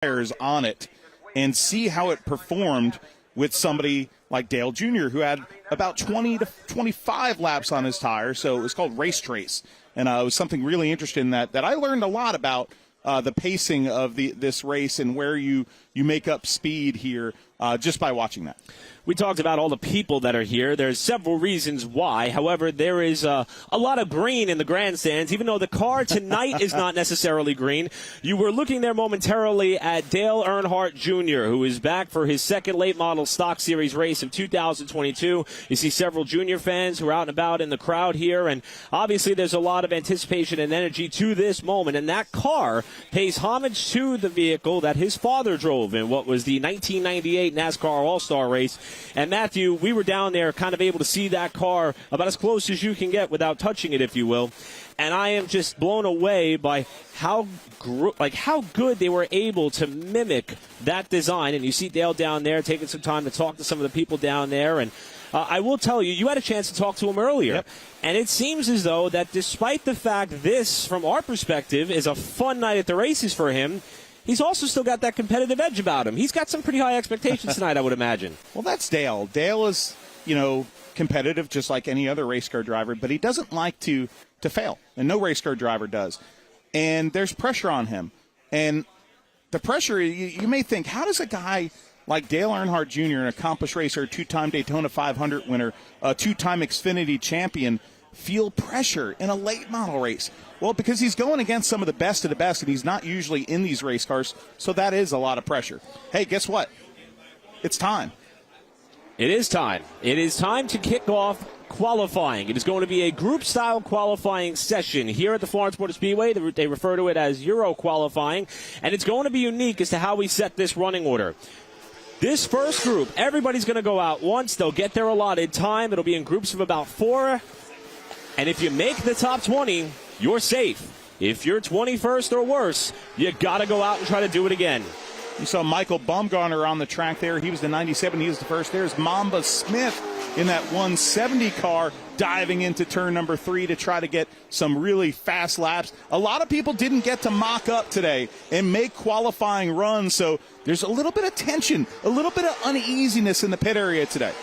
tires on it and see how it performed with somebody like Dale Jr., who had about 20 to 25 laps on his tire. So it was called Race Trace. And it was something really interesting that I learned a lot about the pacing of this race and where you make up speed here just by watching that. We talked about all the people that are here. There's several reasons why. However, there is a lot of green in the grandstands, even though the car tonight is not necessarily green. You were looking there momentarily at Dale Earnhardt Jr., who is back for his second late model stock series race of 2022. You see several junior fans who are out and about in the crowd here, and obviously there's a lot of anticipation and energy to this moment, and that car pays homage to the vehicle that his father drove in what was the 1998 NASCAR All-Star race. And Matthew, we were down there kind of able to see that car about as close as you can get without touching it, if you will. And I am just blown away by how good they were able to mimic that design. And you see Dale down there taking some time to talk to some of the people down there. And I will tell you, you had a chance to talk to him earlier. Yep. And it seems as though that despite the fact this, from our perspective, is a fun night at the races for him, he's also still got that competitive edge about him. He's got some pretty high expectations tonight, I would imagine. Well, that's Dale. Dale is, competitive just like any other race car driver, but he doesn't like to fail, and no race car driver does. And there's pressure on him. And the pressure, you may think, how does a guy like Dale Earnhardt Jr., an accomplished racer, two-time Daytona 500 winner, a two-time Xfinity champion, feel pressure in a late model race? Well, because he's going against some of the best of the best, and he's not usually in these race cars, so that is a lot of pressure. Hey, guess what? It's time. It is time. It is time to kick off qualifying. It is going to be a group-style qualifying session here at the Florence Motor Speedway. They refer to it as Euro qualifying, and it's going to be unique as to how we set this running order. This first group, everybody's going to go out once. They'll get their allotted time. It'll be in groups of about 4, and if you make the top 20, you're safe. If you're 21st or worse, you got to go out and try to do it again. You saw Michael Bumgarner on the track there. He was the 97. He was the first. There's Mamba Smith in that 170 car diving into turn number 3 to try to get some really fast laps. A lot of people didn't get to mock up today and make qualifying runs, so there's a little bit of tension, a little bit of uneasiness in the pit area today.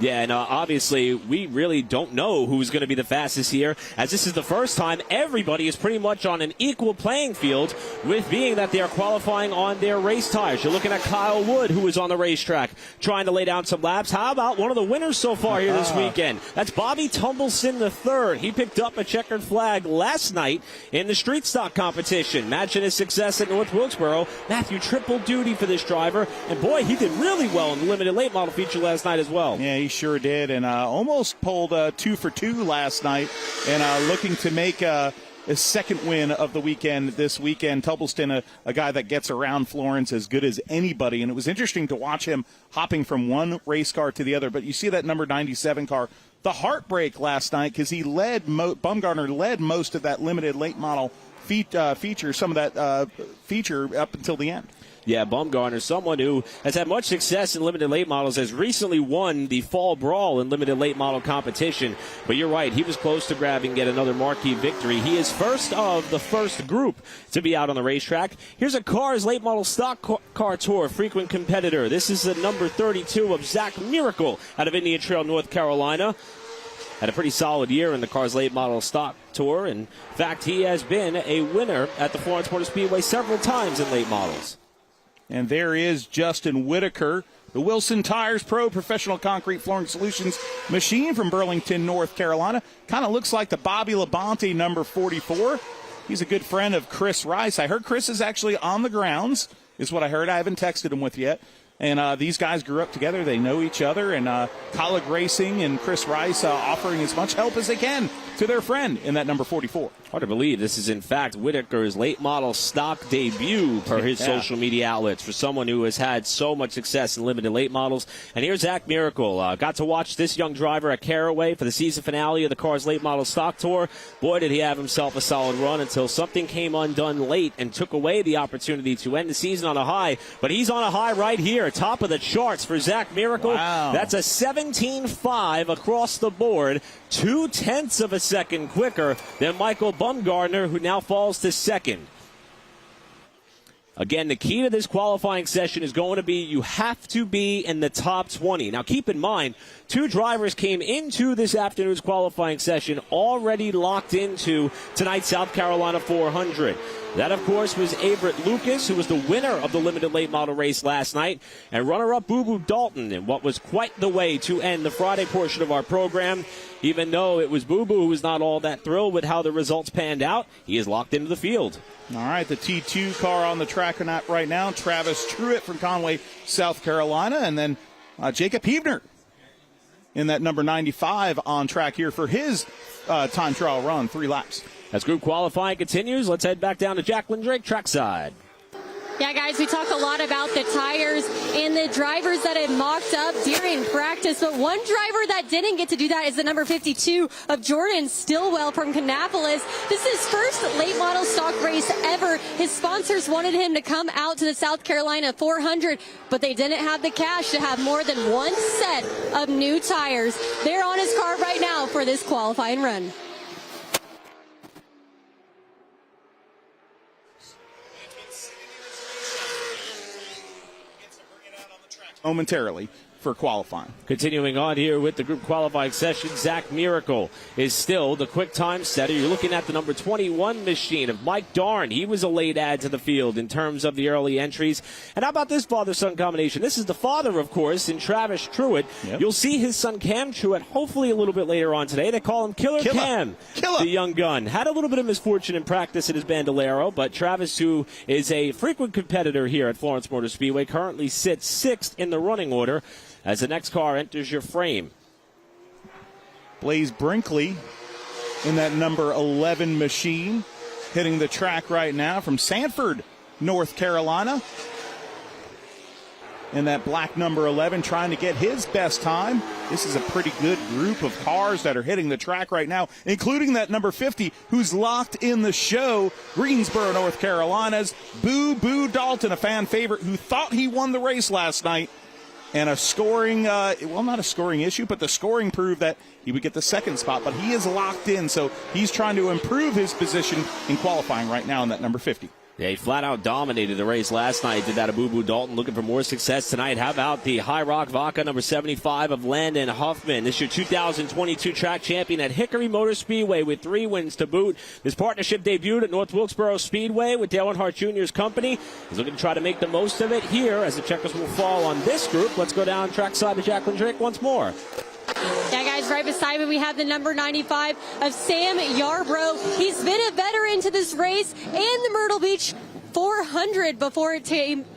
Yeah, and obviously we really don't know who's going to be the fastest here, as this is the first time everybody is pretty much on an equal playing field, with being that they are qualifying on their race tires. You're looking at Kyle Wood, who is on the racetrack trying to lay down some laps. How about one of the winners so far here this weekend? That's Bobby Tumbleson III. He picked up a checkered flag last night in the street stock competition. Imagine his success at North Wilkesboro. Matthew, triple duty for this driver, and boy, he did really well in the limited late model feature last night as well. Yeah, he sure did, and almost pulled 2 for 2 last night, and looking to make a second win of the weekend this weekend. Tubleston, a guy that gets around Florence as good as anybody, and it was interesting to watch him hopping from one race car to the other. But you see that number 97 car, the heartbreak last night, because he led, Bumgarner led most of that limited late model feature, some of that feature up until the end. Yeah, Bumgarner, someone who has had much success in limited late models, has recently won the Fall Brawl in limited late model competition. But you're right, he was close to grabbing yet another marquee victory. He is first of the first group to be out on the racetrack. Here's a Cars Late Model Stock Car Tour frequent competitor. This is the number 32 of Zach Miracle out of Indian Trail, North Carolina. Had a pretty solid year in the Cars Late Model Stock Tour. In fact, he has been a winner at the Florence Motor Speedway several times in late models. And there is Justin Whitaker, the Wilson Tires Pro Professional Concrete Flooring Solutions machine from Burlington, North Carolina. Kind of looks like the Bobby Labonte number 44. He's a good friend of Chris Rice. I heard Chris is actually on the grounds, is what I heard. I haven't texted him with yet. And these guys grew up together. They know each other. And Colleague Racing and Chris Rice offering as much help as they can to their friend in that number 44. Hard to believe this is, in fact, Whitaker's late model stock debut per his social media outlets, for someone who has had so much success in limited late models. And here's Zach Miracle. Got to watch this young driver at Caraway for the season finale of the Cars Late Model Stock Tour. Boy, did he have himself a solid run until something came undone late and took away the opportunity to end the season on a high. But he's on a high right here, top of the charts for Zach Miracle. Wow. That's a 17.5 across the board, 0.2 of a second quicker than Michael Bumgarner, who now falls to second. Again, the key to this qualifying session is going to be you have to be in the top 20. Now, keep in mind, 2 drivers came into this afternoon's qualifying session already locked into tonight's South Carolina 400. That, of course, was Everett Lucas, who was the winner of the limited late model race last night, and runner-up Boo Boo Dalton in what was quite the way to end the Friday portion of our program. Even though it was Boo Boo who was not all that thrilled with how the results panned out, he is locked into the field. All right, the T2 car on the track right now, Travis Truitt from Conway, South Carolina, and then Jacob Heavner in that number 95 on track here for his time trial run, 3 laps. As group qualifying continues, let's head back down to Jacqueline Drake trackside. Yeah, guys, we talk a lot about the tires and the drivers that had mocked up during practice, but one driver that didn't get to do that is the number 52 of Jordan Stillwell from Kannapolis. This is his first late model stock race ever. His sponsors wanted him to come out to the South Carolina 400, but they didn't have the cash to have more than one set of new tires. They're on his car right now for this qualifying run. Momentarily for qualifying. Continuing on here with the group qualifying session, Zach Miracle is still the quick time setter. You're looking at the number 21 machine of Mike Darn. He was a late add to the field in terms of the early entries. And how about this father-son combination? This is the father, of course, in Travis Truitt. Yep. You'll see his son Cam Truitt hopefully a little bit later on today. They call him Killer Cam, the young gun. Had a little bit of misfortune in practice at his Bandolero, but Travis, who is a frequent competitor here at Florence Motor Speedway, currently sits 6th in the running order as the next car enters your frame. Blaze Brinkley in that number 11 machine, hitting the track right now from Sanford, North Carolina. In that black number 11, trying to get his best time. This is a pretty good group of cars that are hitting the track right now, including that number 50, who's locked in the show, Greensboro, North Carolina's Boo Boo Dalton, a fan favorite who thought he won the race last night. And a scoring, well, not a scoring issue, but the scoring proved that he would get the second spot. But he is locked in, so he's trying to improve his position in qualifying right now in that number 50. Yeah, he flat out dominated the race last night. Did that to Boo Boo Dalton, looking for more success tonight. How about the High Rock Vodka number 75 of Landon Huffman? This is your 2022 track champion at Hickory Motor Speedway with 3 wins to boot. This partnership debuted at North Wilkesboro Speedway with Dale Earnhardt Jr.'s company. He's looking to try to make the most of it here as the checkers will fall on this group. Let's go down trackside to Jacqueline Drake once more. Yeah, guys, right beside me we have the number 95 of Sam Yarbrough. He's been a veteran to this race and the Myrtle Beach 400 before it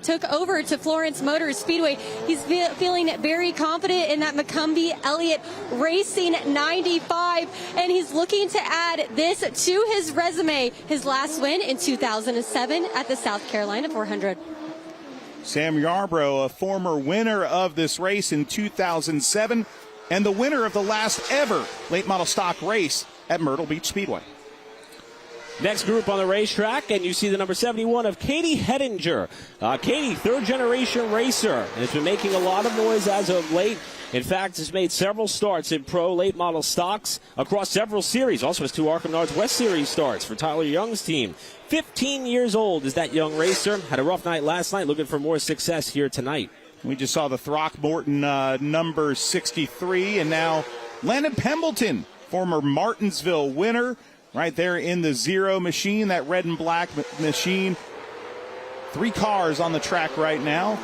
took over to Florence Motor Speedway. He's feeling very confident in that McCumbee Elliott Racing 95, and he's looking to add this to his resume. His last win in 2007 at the South Carolina 400. Sam Yarbrough, a former winner of this race in 2007, and the winner of the last ever late model stock race at Myrtle Beach Speedway. Next group on the racetrack, and you see the number 71 of Katie Hettinger. Katie, third-generation racer, and has been making a lot of noise as of late. In fact, has made several starts in pro late model stocks across several series. Also has 2 ARCA Menards West Series starts for Tyler Young's team. 15 years old is that young racer. Had a rough night last night, looking for more success here tonight. We just saw the Throckmorton number 63, and now Landon Pembleton, former Martinsville winner, right there in the 0 machine, that red and black machine. 3 cars on the track right now.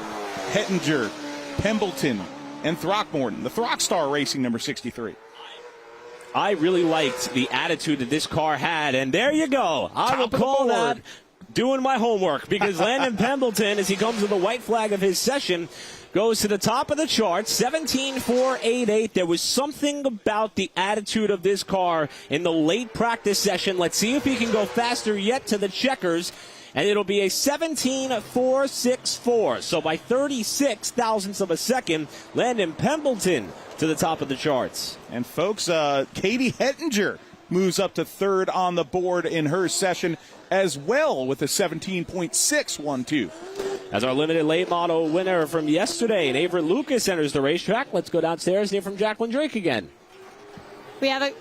Hettinger, Pembleton, and Throckmorton, the Throckstar Racing number 63. I really liked the attitude that this car had, and there you go. I will call that doing my homework, because Landon Pembleton, as he comes with the white flag of his session, goes to the top of the charts, 17.488. There was something about the attitude of this car in the late practice session. Let's see if he can go faster yet to the checkers. And it'll be a 17.464. So by 36 thousandths of a second, Landon Pembleton to the top of the charts. And folks, Katie Hettinger moves up to 3rd on the board in her session as well with a 17.612. As our limited late model winner from yesterday, and Everett Lucas enters the racetrack. Let's go downstairs and hear from Jacqueline Drake again. We have a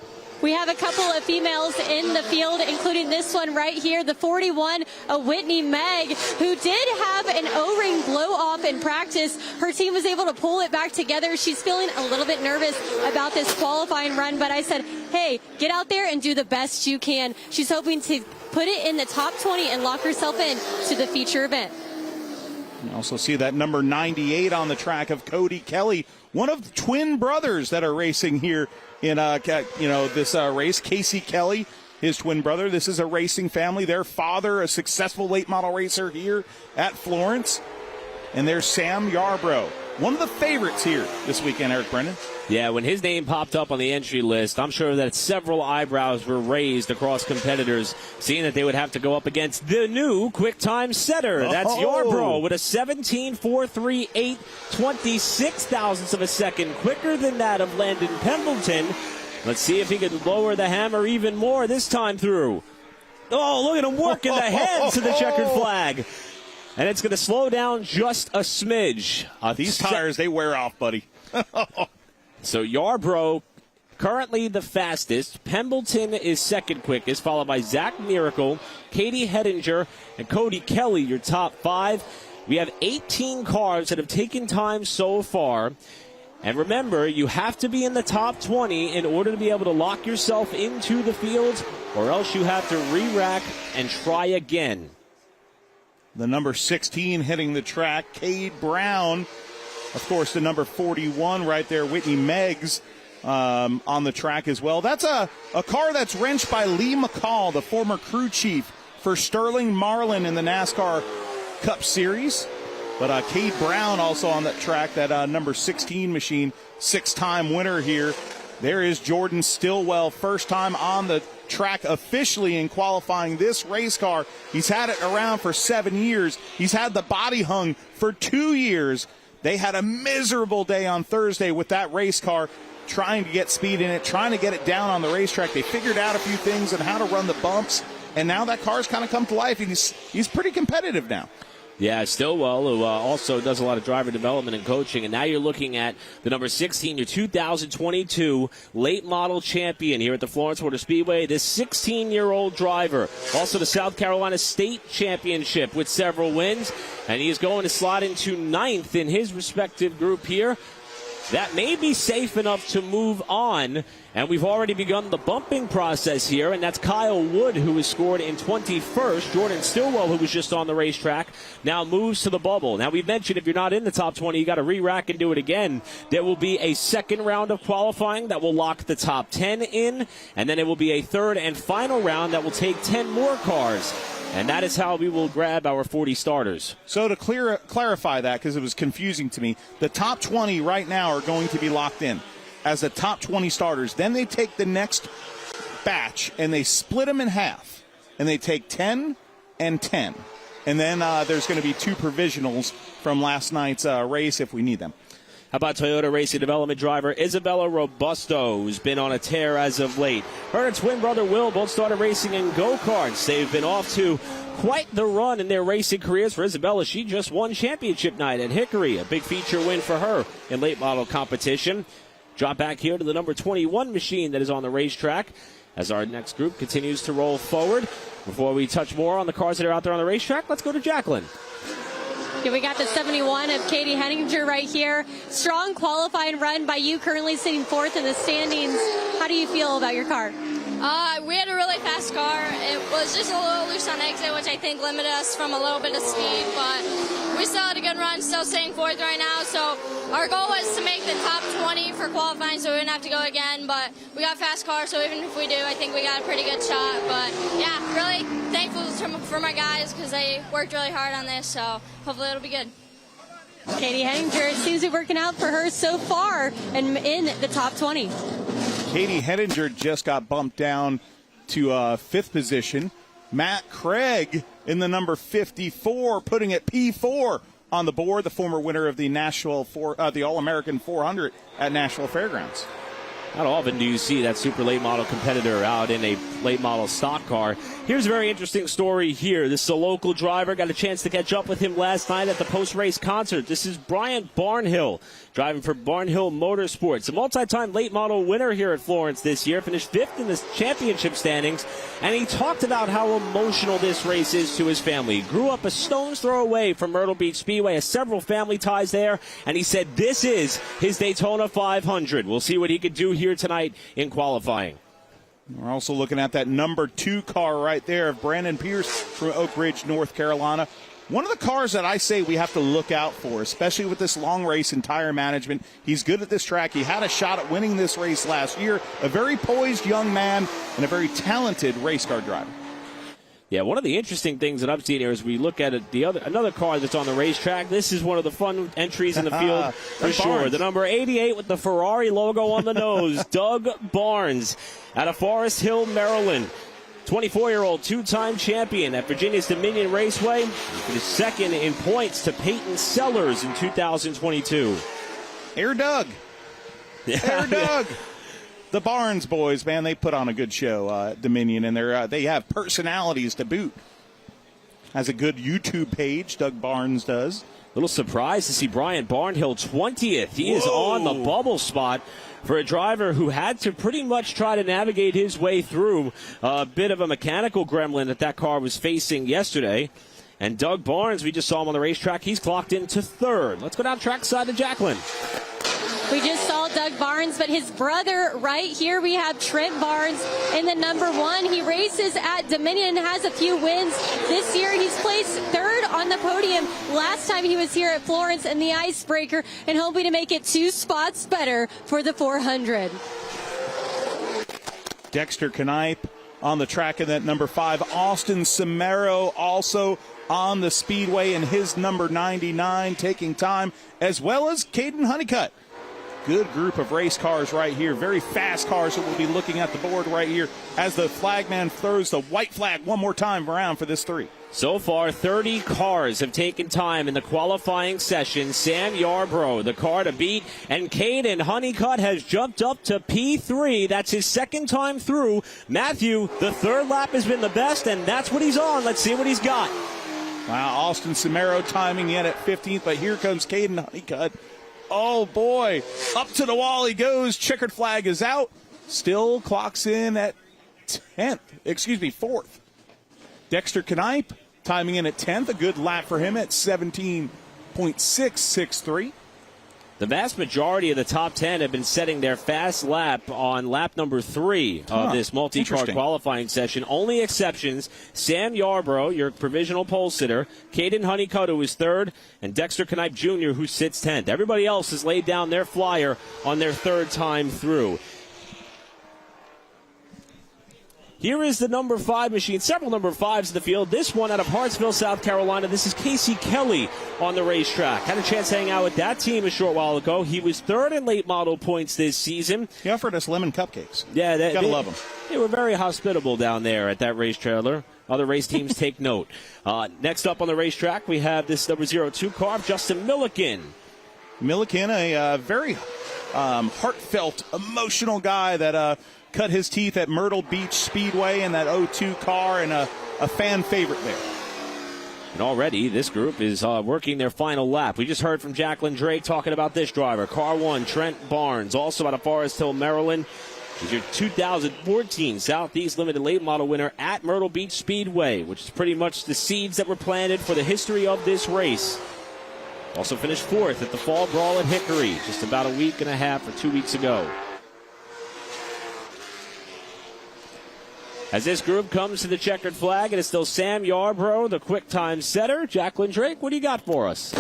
We have a couple of females in the field, including this one right here, the 41, Whitney Meg, who did have an O-ring blow off in practice. Her team was able to pull it back together. She's feeling a little bit nervous about this qualifying run, but I said, hey, get out there and do the best you can. She's hoping to put it in the top 20 and lock herself in to the feature event. You also see that number 98 on the track of Cody Kelly, one of the twin brothers that are racing here in this race. Casey Kelly, his twin brother. This is a racing family. Their father, a successful late model racer here at Florence. And there's Sam Yarbrough, one of the favorites here this weekend, Eric Brennan. Yeah, when his name popped up on the entry list, I'm sure that several eyebrows were raised across competitors, seeing that they would have to go up against the new quick time setter. That's Yarbrough with a 17.438, 26 thousandths of a second, quicker than that of Landon Pendleton. Let's see if he can lower the hammer even more this time through. Oh, look at him working the head to the checkered flag. And it's going to slow down just a smidge. These tires, they wear off, buddy. So Yarbrough, currently the fastest. Pendleton is second quickest, followed by Zach Miracle, Katie Hedinger, and Cody Kelly, your top 5. We have 18 cars that have taken time so far. And remember, you have to be in the top 20 in order to be able to lock yourself into the field, or else you have to re-rack and try again. The number 16 hitting the track, Cade Brown. Of course, the number 41 right there, Whitney Meggs, on the track as well. That's a car that's wrenched by Lee McCall, the former crew chief for Sterling Marlin in the NASCAR Cup Series. But Cade Brown also on that track, that number 16 machine, 6-time winner here. There is Jordan Stillwell, first time on the track officially in qualifying this race car. He's had it around for 7 years. He's had the body hung for 2 years. They had a miserable day on Thursday with that race car, trying to get speed in it, trying to get it down on the racetrack. They figured out a few things on how to run the bumps, and now that car's kind of come to life. He's pretty competitive now. Yeah, Stillwell, who also does a lot of driver development and coaching. And now you're looking at the number 16, your 2022 late model champion here at the Florence Motor Speedway. This 16-year-old driver, also the South Carolina State Championship with several wins. And he is going to slot into 9th in his respective group here. That may be safe enough to move on. And we've already begun the bumping process here, and that's Kyle Wood, who was scored in 21st. Jordan Stillwell, who was just on the racetrack, now moves to the bubble. Now, we've mentioned if you're not in the top 20, you got to re-rack and do it again. There will be a second round of qualifying that will lock the top 10 in, and then it will be a third and final round that will take 10 more cars. And that is how we will grab our 40 starters. So to clarify that, because it was confusing to me, the top 20 right now are going to be locked in as the top 20 starters. Then they take the next batch and they split them in half. And they take 10 and 10. And then there's going to be 2 provisionals from last night's race if we need them. How about Toyota Racing Development driver Isabella Robusto, who's been on a tear as of late? Her and twin brother Will both started racing in go-karts. They've been off to quite the run in their racing careers. For Isabella, she just won championship night at Hickory, a big feature win for her in late model competition. Drop back here to the number 21 machine that is on the racetrack as our next group continues to roll forward. Before we touch more on the cars that are out there on the racetrack, let's go to Jacqueline. Yeah, we got the 71 of Katie Henninger right here. Strong qualifying run by you, currently sitting 4th in the standings. How do you feel about your car? We had a really fast car. It was just a little loose on exit, which I think limited us from a little bit of speed, but we still had a good run, still sitting 4th right now. So our goal was to make the top 20 for qualifying so we didn't have to go again, but we got a fast car, so even if we do, I think we got a pretty good shot. But yeah, really thankful for my guys because they worked really hard on this, so hopefully it'll be good. Katie Henninger, it seems to be working out for her so far and in the top 20. Katie Henninger just got bumped down to 5th position. Matt Craig in the number 54, putting it P4 on the board, the former winner of the the All-American 400 at Nashville Fairgrounds. Not often do you see that super late model competitor out in a late model stock car. Here's a very interesting story here. This is a local driver. Got a chance to catch up with him last night at the post-race concert. This is Bryant Barnhill, driving for Barnhill Motorsports. A multi-time late model winner here at Florence this year. Finished 5th in the championship standings. And he talked about how emotional this race is to his family. He grew up a stone's throw away from Myrtle Beach Speedway. Has several family ties there. And he said this is his Daytona 500. We'll see what he could do here tonight in qualifying. We're also looking at that number 2 car right there of Brandon Pierce from Oak Ridge, North Carolina. One of the cars that I say we have to look out for, especially with this long race and tire management. He's good at this track. He had a shot at winning this race last year. A very poised young man and a very talented race car driver. Yeah, one of the interesting things that I've seen here is we look at another car that's on the racetrack. This is one of the fun entries in the field for sure. The number 88 with the Ferrari logo on the nose, Doug Barnes out of Forest Hill, Maryland. 24-year-old two-time champion at Virginia's Dominion Raceway. He finished second in points to Peyton Sellers in 2022. Air Doug. Air Doug. The Barnes boys, man, they put on a good show at Dominion, and they have personalities to boot. Has a good YouTube page, Doug Barnes does. Little surprised to see Bryant Barnhill 20th. He is on the bubble spot for a driver who had to pretty much try to navigate his way through a bit of a mechanical gremlin that car was facing yesterday. And Doug Barnes, we just saw him on the racetrack. He's clocked into 3rd. Let's go down trackside to Jacqueline. We just saw Doug Barnes, but his brother right here, we have Trent Barnes in the number 1. He races at Dominion and has a few wins. This year he's placed 3rd on the podium. Last time he was here at Florence in the Icebreaker, and hoping to make it 2 spots better for the 400. Dexter Knipe on the track in that number 5. Austin Samaro also on the Speedway in his number 99, taking time, as well as Caden Honeycutt. Good group of race cars right here. Very fast cars that we'll be looking at the board right here as the flagman throws the white flag one more time around for this 3. So far, 30 cars have taken time in the qualifying session. Sam Yarbrough, the car to beat, and Caden Honeycutt has jumped up to P3. That's his 2nd time through. Matthew, the 3rd lap has been the best, and that's what he's on. Let's see what he's got. Wow, Austin Samaro timing in at 15th, but here comes Caden Honeycutt. Oh, boy. Up to the wall he goes. Checkered flag is out. Still clocks in at 4th. Dexter Knipe timing in at 10th. A good lap for him at 17.663. The vast majority of the top 10 have been setting their fast lap on lap number 3 of this multi-car qualifying session. Only exceptions, Sam Yarbrough, your provisional pole sitter, Caden Honeycutt, who is 3rd, and Dexter Knipe Jr., who sits 10th. Everybody else has laid down their flyer on their 3rd time through. Here is the number 5 machine. Several number 5s in the field. This one out of Hartsville, South Carolina. This is Casey Kelly on the racetrack. Had a chance to hang out with that team a short while ago. He was 3rd in late model points this season. He offered us lemon cupcakes. Yeah, gotta love them. They were very hospitable down there at that race trailer. Other race teams take note. Next up on the racetrack, we have this number 02 car, Justin Milliken. Milliken, a very heartfelt, emotional guy that cut his teeth at Myrtle Beach Speedway in that 02 car, and a fan favorite there. And already this group is working their final lap. We just heard from Jacqueline Drake talking about this driver. Car 1, Trent Barnes, also out of Forest Hill, Maryland. He's your 2014 Southeast Limited Late Model winner at Myrtle Beach Speedway, which is pretty much the seeds that were planted for the history of this race. Also finished 4th at the Fall Brawl at Hickory just about a week and a half or 2 weeks ago. As this group comes to the checkered flag, it is still Sam Yarbrough, the quick time setter. Jacqueline Drake, what do you got for us?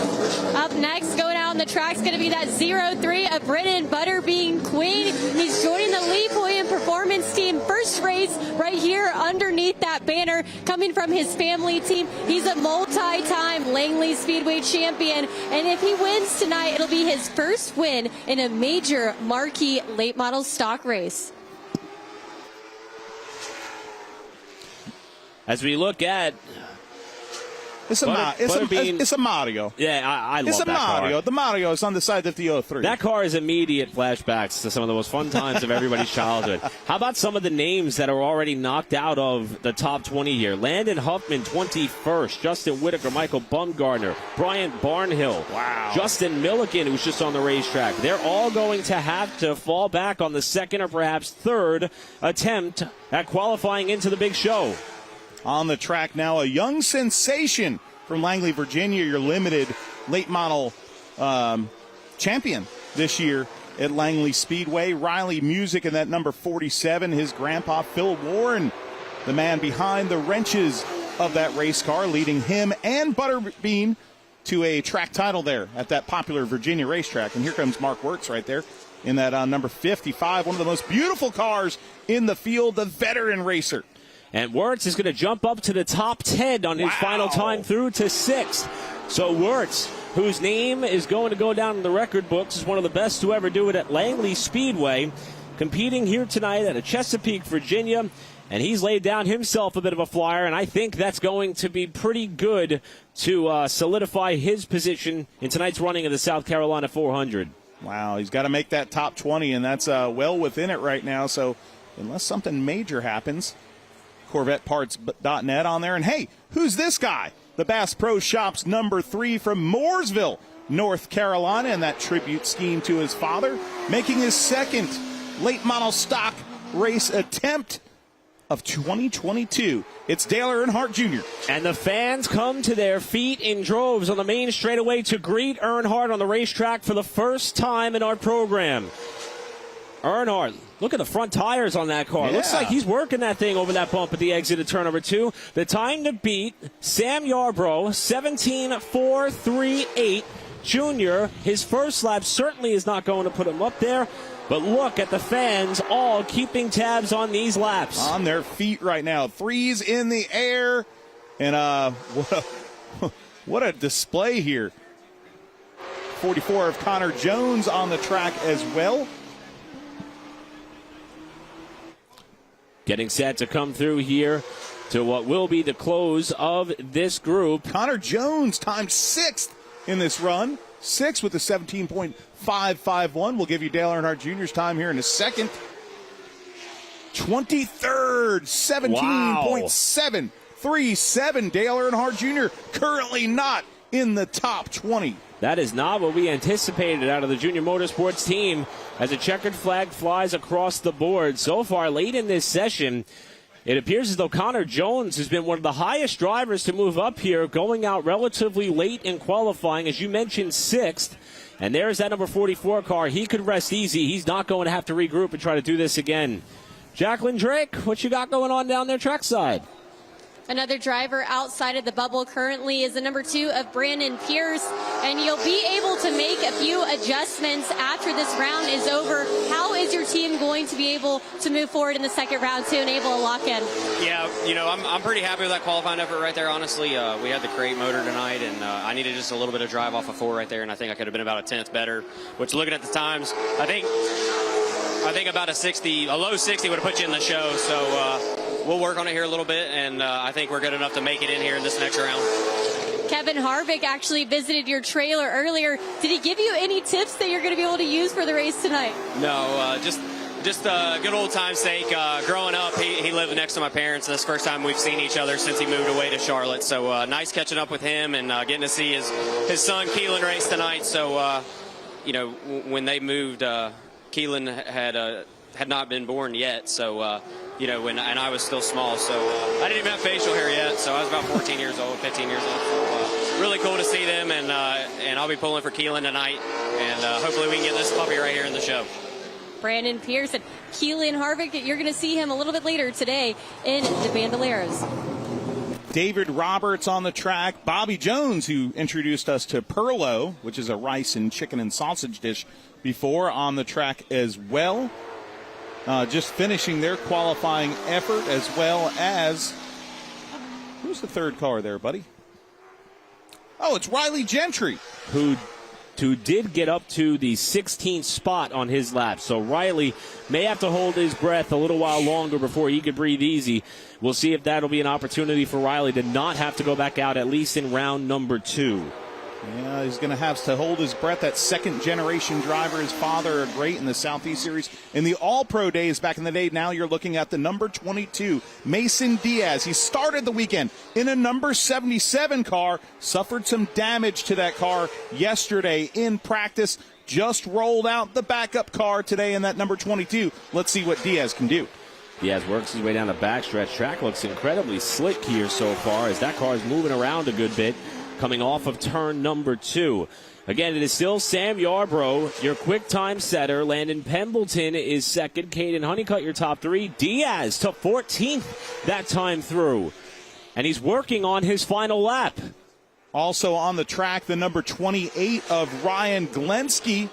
Up next, going out on the track is going to be that 03 of Brennan Butterbean Queen. He's joining the Lee William Performance Team. First race right here underneath that banner, coming from his family team. He's a multi-time Langley Speedway champion, and if he wins tonight, it'll be his first win in a major marquee late model stock race. As we look at It's a Mario. Yeah, I love it's a that Mario. car. The Mario is on the side of the 03. That car is immediate flashbacks to some of the most fun times of everybody's childhood. How about some of the names that are already knocked out of the top 20 here? Landon Huffman, 21st. Justin Whitaker, Michael Bumgardner, Bryant Barnhill. Wow. Justin Milliken, who's just on the racetrack. They're all going to have to fall back on the second or perhaps third attempt at qualifying into the big show. On the track now, a young sensation from Langley, Virginia, your limited late model champion this year at Langley Speedway. Riley Music in that number 47. His grandpa, Phil Warren, the man behind the wrenches of that race car, leading him and Butterbean to a track title there at that popular Virginia racetrack. And here comes Mark Wirtz right there in that number 55, one of the most beautiful cars in the field, the veteran racer. And Wirtz is going to jump up to the top 10 on his final time through to 6th. So Wirtz, whose name is going to go down in the record books, is one of the best to ever do it at Langley Speedway, competing here tonight at Chesapeake, Virginia. And he's laid down himself a bit of a flyer, and I think that's going to be pretty good to solidify his position in tonight's running of the South Carolina 400. Wow, he's got to make that top 20, and that's well within it right now. So unless something major happens, CorvetteParts.net on there. And hey, who's this guy? The Bass Pro Shops number 3 from Mooresville, North Carolina, and that tribute scheme to his father, making his second late model stock race attempt of 2022. It's Dale Earnhardt Jr. And the fans come to their feet in droves on the main straightaway to greet Earnhardt on the racetrack for the first time in our program. Earnhardt, look at the front tires on that car. Yeah. Looks like he's working that thing over that bump at the exit of turn number 2. The time to beat Sam Yarbrough, 17.438. Junior, his first lap certainly is not going to put him up there. But look at the fans all keeping tabs on these laps. On their feet right now. Threes in the air. And what a display here. 44 of Connor Jones on the track as well. Getting set to come through here to what will be the close of this group. Connor Jones timed 6th in this run. 6th with a 17.551. We'll give you Dale Earnhardt Jr.'s time here in a second. 23rd, 17.737. Dale Earnhardt Jr. currently not in the top 20. That is not what we anticipated out of the Junior Motorsports team as a checkered flag flies across the board. So far, late in this session, it appears as though Connor Jones has been one of the highest drivers to move up here, going out relatively late in qualifying, as you mentioned, 6th. And there's that number 44 car. He could rest easy. He's not going to have to regroup and try to do this again. Jacqueline Drake, what you got going on down there trackside? Another driver outside of the bubble currently is the number 2 of Brandon Pierce, and you'll be able to make a few adjustments after this round is over. How is your team going to be able to move forward in the second round to enable a lock-in? Yeah, I'm pretty happy with that qualifying effort right there, honestly. We had the crate motor tonight, and I needed just a little bit of drive off of 4 right there, and I think I could have been about a 10th better, which looking at the times, I think about a low 60 would have put you in the show, so we'll work on it here a little bit, and I think we're good enough to make it in here in this next round. Kevin Harvick actually visited your trailer earlier. Did he give you any tips that you're going to be able to use for the race tonight? No, just good old time's sake. Growing up, he lived next to my parents, and this is the first time we've seen each other since he moved away to Charlotte. So nice catching up with him and getting to see his son Keelan race tonight. So, when they moved, Keelan had not been born yet. So, and I was still small, so I didn't even have facial hair yet, so I was about 15 years old. So, really cool to see them, and I'll be pulling for Keelan tonight, and hopefully we can get this puppy right here in the show. Brandon Pierce and Keelan Harvick, you're going to see him a little bit later today in the Bandoleros. David Roberts on the track. Bobby Jones, who introduced us to Perlo, which is a rice and chicken and sausage dish, before, on the track as well. Just finishing their qualifying effort, as well as, who's the third car there, buddy? Oh, it's Riley Gentry, who who did get up to the 16th spot on his lap. So Riley may have to hold his breath a little while longer before he could breathe easy. We'll see if that'll be an opportunity for Riley to not have to go back out, at least in round number 2. Yeah, he's going to have to hold his breath. That second-generation driver, his father, great in the Southeast Series. In the All-Pro days back in the day, now you're looking at the number 22, Mason Diaz. He started the weekend in a number 77 car, suffered some damage to that car yesterday in practice, just rolled out the backup car today in that number 22. Let's see what Diaz can do. Diaz works his way down the backstretch. Track looks incredibly slick here so far as that car is moving around a good bit, coming off of turn number 2. Again, it is still Sam Yarbrough, your quick time setter. Landon Pembleton is second. Caden Honeycutt, your top 3. Diaz took 14th that time through. And he's working on his final lap. Also on the track, the number 28 of Ryan Glenski,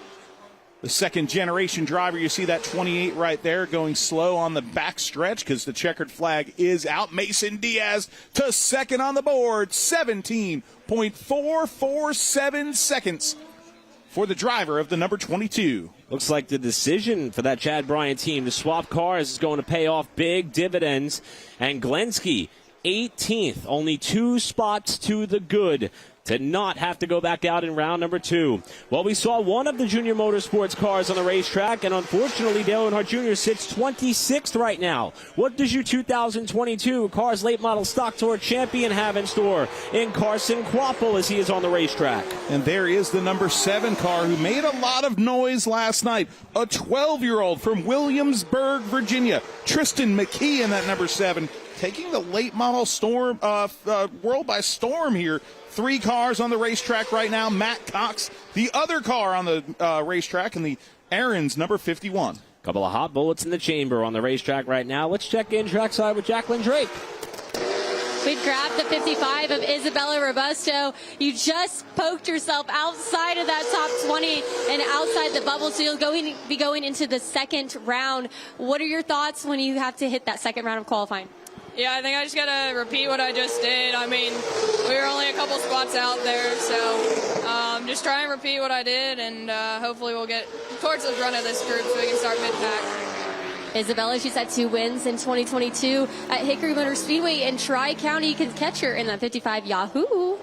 the second-generation driver. You see that 28 right there going slow on the back stretch because the checkered flag is out. Mason Diaz to second on the board, 17.447 seconds for the driver of the number 22. Looks like the decision for that Chad Bryant team to swap cars is going to pay off big dividends. And Glenski, 18th, only 2 spots to the good, to not have to go back out in round number 2. Well, we saw one of the Junior Motorsports cars on the racetrack, and unfortunately, Dale Earnhardt Jr. sits 26th right now. What does your 2022 Cars Late Model Stock Tour champion have in store in Carson Quapple as he is on the racetrack? And there is the number 7 car who made a lot of noise last night. A 12-year-old from Williamsburg, Virginia. Tristan McKee in that number 7, taking the late model storm world by storm here. 3 cars on the racetrack right now. Matt Cox, the other car on the racetrack, and the Aaron's number 51. Couple of hot bullets in the chamber on the racetrack right now. Let's check in trackside with Jacqueline Drake. We've grabbed the 55 of Isabella Robusto. You just poked yourself outside of that top 20 and outside the bubble, so you'll be going into the second round. What are your thoughts when you have to hit that second round of qualifying? Yeah, I think I just got to repeat what I just did. I mean, we were only a couple spots out there, so just try and repeat what I did, and hopefully we'll get towards the front of this group so we can start mid-pack. Isabella, she's had 2 wins in 2022 at Hickory Motor Speedway in Tri-County. You can catch her in that 55 Yahoo.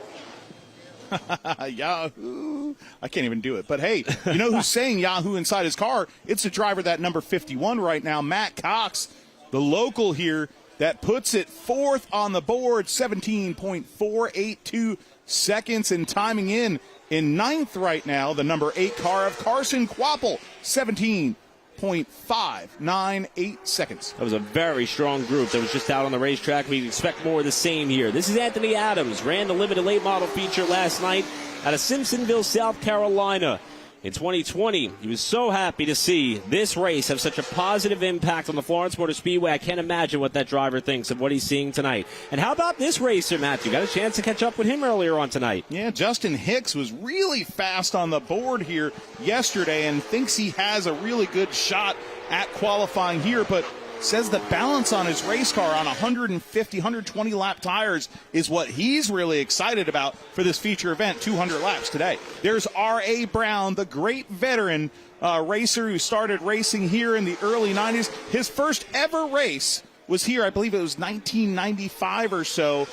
Yahoo! I can't even do it. But hey, you know who's saying Yahoo inside his car? It's the driver, that number 51 right now, Matt Cox, the local here, that puts it 4th on the board, 17.482 seconds, and timing in 9th right now, the number 8 car of Carson Quapple, 17.598 seconds. That was a very strong group that was just out on the racetrack. We expect more of the same here. This is Anthony Adams, ran the limited late model feature last night out of Simpsonville, South Carolina. In 2020, he was so happy to see this race have such a positive impact on the Florence Motor Speedway. I can't imagine what that driver thinks of what he's seeing tonight. And how about this racer, Matthew? Got a chance to catch up with him earlier on tonight. Yeah, Justin Hicks was really fast on the board here yesterday and thinks he has a really good shot at qualifying here, but says the balance on his race car on 150, 120 lap tires is what he's really excited about for this feature event, 200 laps today. There's R.A. Brown, the great veteran racer who started racing here in the early 90s. His first ever race was here, I believe it was 1995 or so,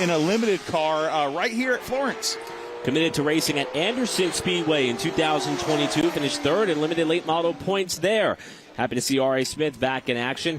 in a limited car right here at Florence. Committed to racing at Anderson Speedway in 2022, finished 3rd in limited late model points there. Happy to see R.A. Smith back in action.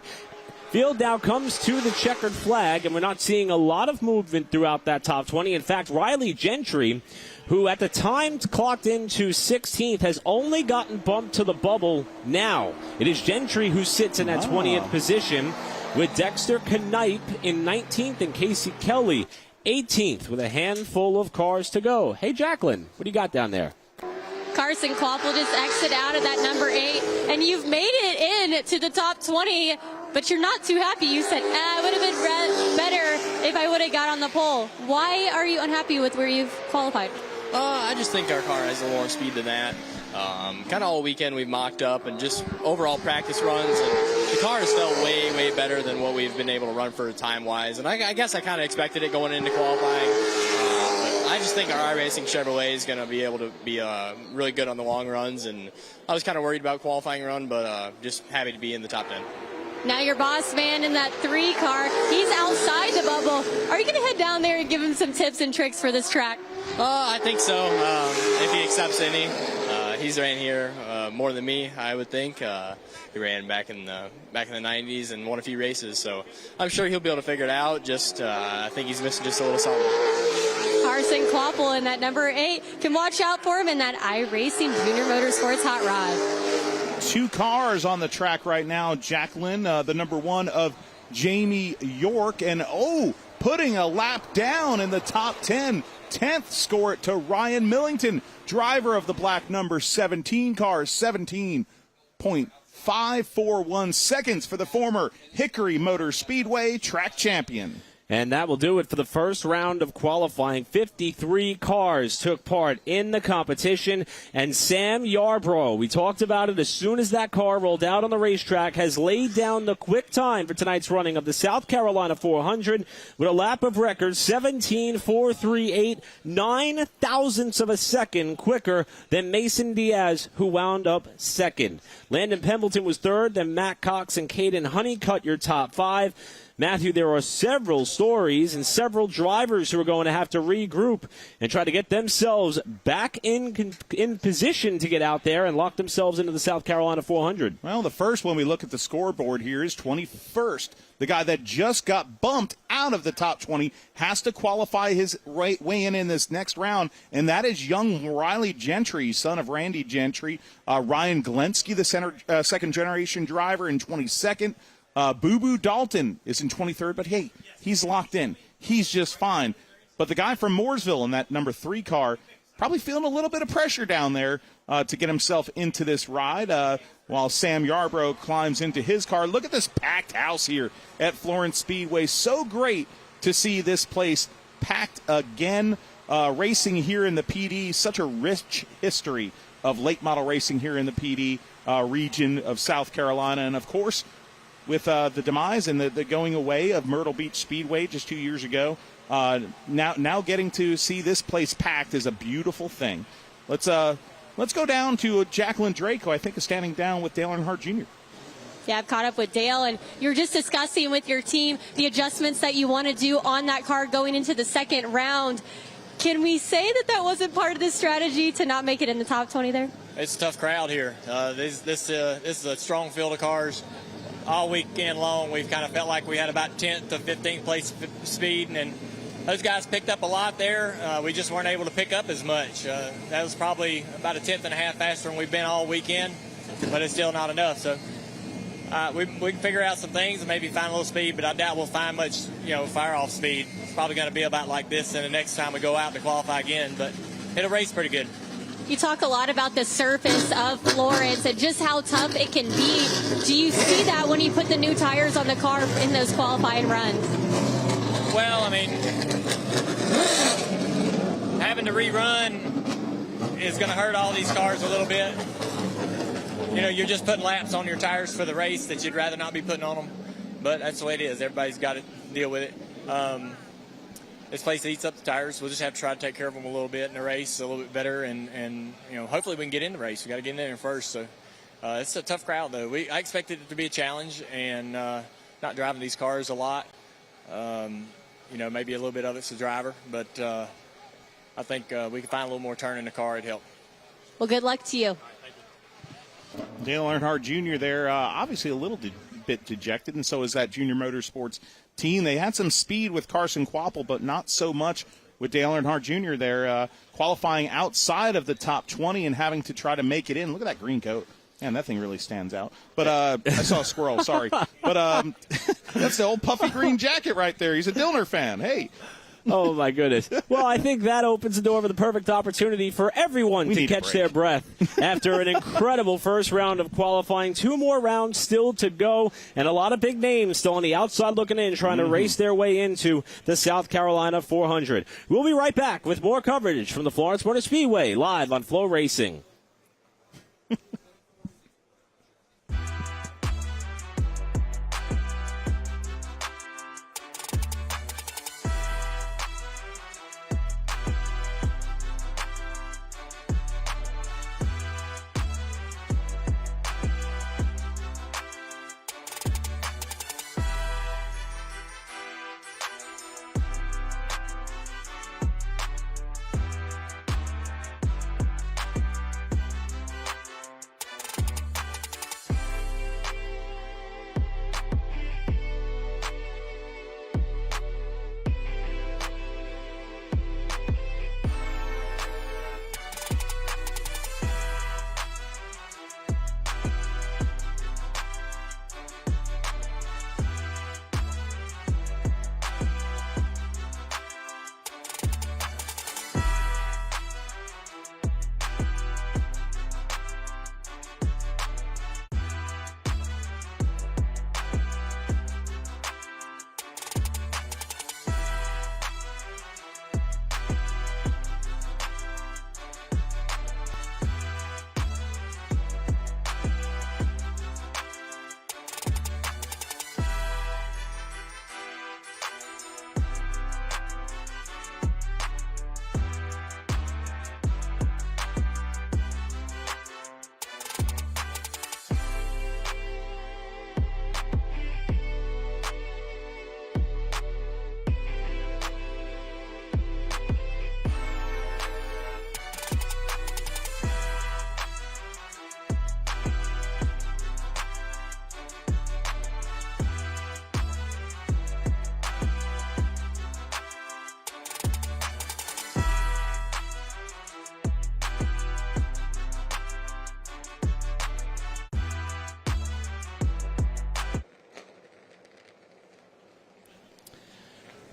Field now comes to the checkered flag, and we're not seeing a lot of movement throughout that top 20. In fact, Riley Gentry, who at the time clocked into 16th, has only gotten bumped to the bubble now. It is Gentry who sits in that 20th position, with Dexter Knipe in 19th and Casey Kelly 18th with a handful of cars to go. Hey, Jacqueline, what do you got down there? Carson Quapple just exit out of that number 8, and you've made it in to the top 20, but you're not too happy. You said, it would have been better if I would have got on the pole. Why are you unhappy with where you've qualified? I just think our car has a little more speed than that. Kind of all weekend we've mocked up, and just overall practice runs, and the car has felt way, way better than what we've been able to run for time-wise. And I guess I kind of expected it going into qualifying. But I just think our iRacing Chevrolet is going to be able to be really good on the long runs, and I was kind of worried about qualifying run, but just happy to be in the top 10. Now your boss man in that 3 car, he's outside the bubble. Are you going to head down there and give him some tips and tricks for this track? I think so, if he accepts any. He's ran here more than me, I would think. He ran back in the 90s and won a few races, so I'm sure he'll be able to figure it out. I think he's missing just a little something. Carson Kvapil in that number 8 can watch out for him in that iRacing Junior Motorsports Hot Rod. 2 cars on the track right now. Jacqueline, the number 1 of Jamie York, and putting a lap down in the top 10. 10th score it to Ryan Millington, driver of the black number 17 car, 17.541 seconds for the former Hickory Motor Speedway track champion. And that will do it for the first round of qualifying. 53 cars took part in the competition. And Sam Yarbrough, we talked about it as soon as that car rolled out on the racetrack, has laid down the quick time for tonight's running of the South Carolina 400 with a lap of record 17.438, 9 thousandths of a second quicker than Mason Diaz, who wound up second. Landon Pembleton was third, then Matt Cox and Caden Honeycutt your top 5. Matthew, there are several stories and several drivers who are going to have to regroup and try to get themselves back in position to get out there and lock themselves into the South Carolina 400. Well, the first one we look at the scoreboard here is 21st. The guy that just got bumped out of the top 20 has to qualify his way in this next round, and that is young Riley Gentry, son of Randy Gentry. Ryan Glensky, the second-generation driver, in 22nd. Boo Boo Dalton is in 23rd, but hey, he's locked in. He's just fine. But the guy from Mooresville in that number 3 car probably feeling a little bit of pressure down there to get himself into this ride while Sam Yarbrough climbs into his car. Look at this packed house here at Florence Speedway. So great to see this place packed again. Racing here in the PD, such a rich history of late model racing here in the PD region of South Carolina. And, of course, with the demise and the going away of Myrtle Beach Speedway just 2 years ago, now getting to see this place packed is a beautiful thing. Let's go down to Jacqueline Drake, who I think is standing down with Dale Earnhardt Jr. Yeah, I've caught up with Dale, and you're just discussing with your team the adjustments that you want to do on that car going into the second round. Can we say that wasn't part of the strategy to not make it in the top 20 there? It's a tough crowd here. This is a strong field of cars. All weekend long, we've kind of felt like we had about 10th to 15th place speed, and those guys picked up a lot there. We just weren't able to pick up as much. That was probably about a tenth and a half faster than we've been all weekend, but it's still not enough. So we can figure out some things and maybe find a little speed, but I doubt we'll find much, fire-off speed. It's probably going to be about like this and the next time we go out to qualify again, but it'll race pretty good. You talk a lot about the surface of Florence and just how tough it can be. Do you see that when you put the new tires on the car in those qualifying runs? Well, I mean, having to rerun is going to hurt all these cars a little bit. You're just putting laps on your tires for the race that you'd rather not be putting on them. But that's the way it is. Everybody's got to deal with it. This place eats up the tires. We'll just have to try to take care of them a little bit in the race, a little bit better, and hopefully we can get in the race. We got to get in there first. So it's a tough crowd, though. I expected it to be a challenge, and not driving these cars a lot. Maybe a little bit of it's the driver, but I think we can find a little more turn in the car. It'd help. Well, good luck to you. Dale Earnhardt Jr. there, obviously a little bit dejected, and so is that Junior Motorsports team. They had some speed with Carson Kvapil, but not so much with Dale Earnhardt Jr. there, qualifying outside of the top 20 and having to try to make it in. Look at that green coat. Man, that thing really stands out. But I saw a squirrel, sorry. But that's the old puffy green jacket right there. He's a Dillner fan. Hey. Oh, my goodness. Well, I think that opens the door for the perfect opportunity for everyone to catch their breath after an incredible first round of qualifying. 2 more rounds still to go, and a lot of big names still on the outside looking in, trying to race their way into the South Carolina 400. We'll be right back with more coverage from the Florence Motor Speedway, live on FloRacing.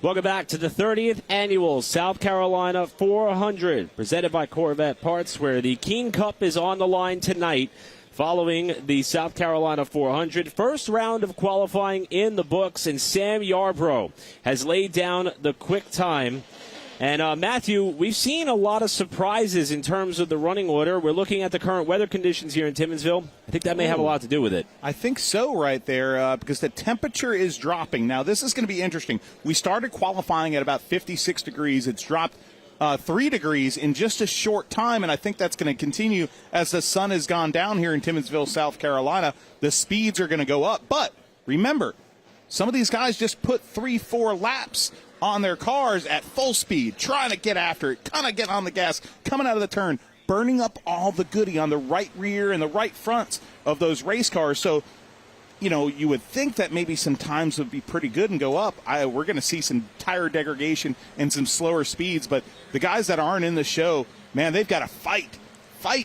Welcome back to the 30th Annual South Carolina 400, presented by Corvette Parts, where the Keene Cup is on the line tonight following the South Carolina 400. First round of qualifying in the books, and Sam Yarbrough has laid down the quick time. And, Matthew, we've seen a lot of surprises in terms of the running order. We're looking at the current weather conditions here in Timmonsville. I think that may have a lot to do with it. I think so right there because the temperature is dropping. Now, this is going to be interesting. We started qualifying at about 56 degrees. It's dropped 3 degrees in just a short time, and I think that's going to continue as the sun has gone down here in Timmonsville, South Carolina. The speeds are going to go up. But remember, some of these guys just put 3-4 laps on their cars at full speed, trying to get after it, kind of get on the gas, coming out of the turn, burning up all the goodie on the right rear and the right fronts of those race cars. So, you know, you would think that maybe some times would be pretty good and go up. We're going to see some tire degradation and some slower speeds, but the guys that aren't in the show, man, they've got to fight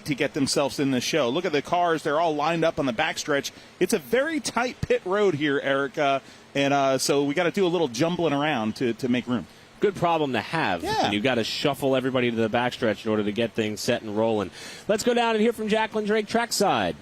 to get themselves in the show. Look at the cars. They're all lined up on the backstretch. It's a very tight pit road here, Eric, and so we got to do a little jumbling around to make room. Good problem to have. Yeah. And you've got to shuffle everybody to the backstretch in order to get things set and rolling. Let's go down and hear from Jacqueline Drake trackside.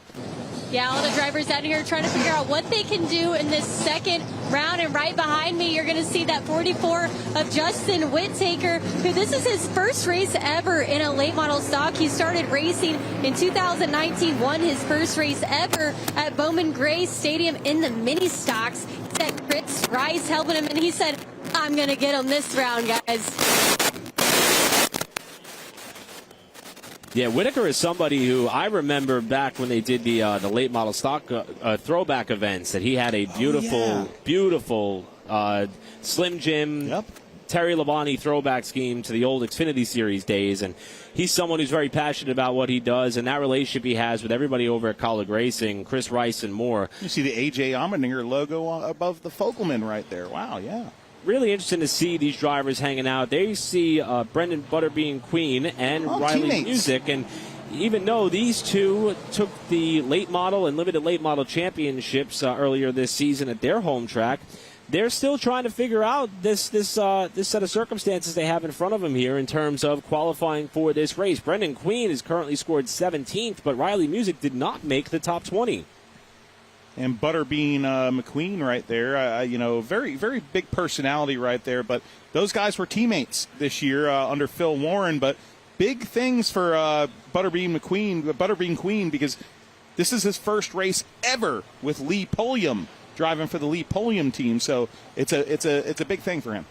Yeah, all the drivers out here trying to figure out what they can do in this second round. And right behind me, you're going to see that 44 of Justin Whittaker, who this is his first race ever in a late model stock. He started racing in 2019, won his first race ever at Bowman Gray Stadium in the mini stocks. He said Chris Rice helping him, and he said, I'm going to get him this round, guys. Yeah, Whittaker is somebody who I remember back when they did the late model stock throwback events, that he had a beautiful Slim Jim, Terry Labonte throwback scheme to the old Xfinity Series days. And he's someone who's very passionate about what he does, and that relationship he has with everybody over at College Racing, Chris Rice and more. You see the A.J. Allmendinger logo above the Fogelman right there. Wow, yeah. Really interesting to see these drivers hanging out. There you see Brendan Butterbean Queen and Riley teammates. Music. And even though these two took the late model and limited late model championships earlier this season at their home track, they're still trying to figure out this set of circumstances they have in front of them here in terms of qualifying for this race. Brendan Queen is currently scored 17th, but Riley Music did not make the top 20. And Butterbean McQueen right there, very, very big personality right there. But those guys were teammates this year under Phil Warren. But big things for Butterbean Queen, because this is his first race ever with Lee Pulliam driving for the Lee Pulliam team. So it's a big thing for him.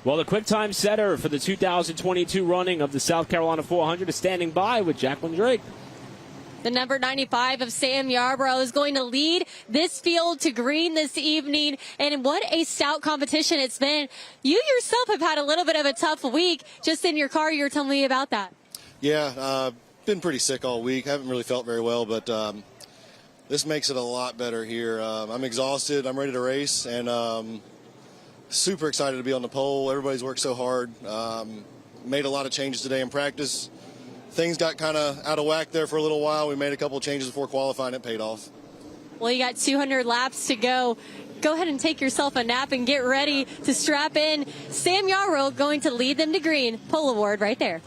Well, the quick time setter for the 2022 running of the South Carolina 400 is standing by with Jacqueline Drake. The number 95 of Sam Yarbrough is going to lead this field to green this evening. And what a stout competition it's been. You yourself have had a little bit of a tough week just in your car. You were telling me about that. Yeah, been pretty sick all week. Haven't really felt very well, but this makes it a lot better here. I'm exhausted. I'm ready to race, and super excited to be on the pole. Everybody's worked so hard. Made a lot of changes today in practice. Things got kind of out of whack there for a little while. We made a couple of changes before qualifying. It paid off. Well, you got 200 laps to go. Go ahead and take yourself a nap and get ready to strap in. Sam Yarbrough going to lead them to green. Pole award right there.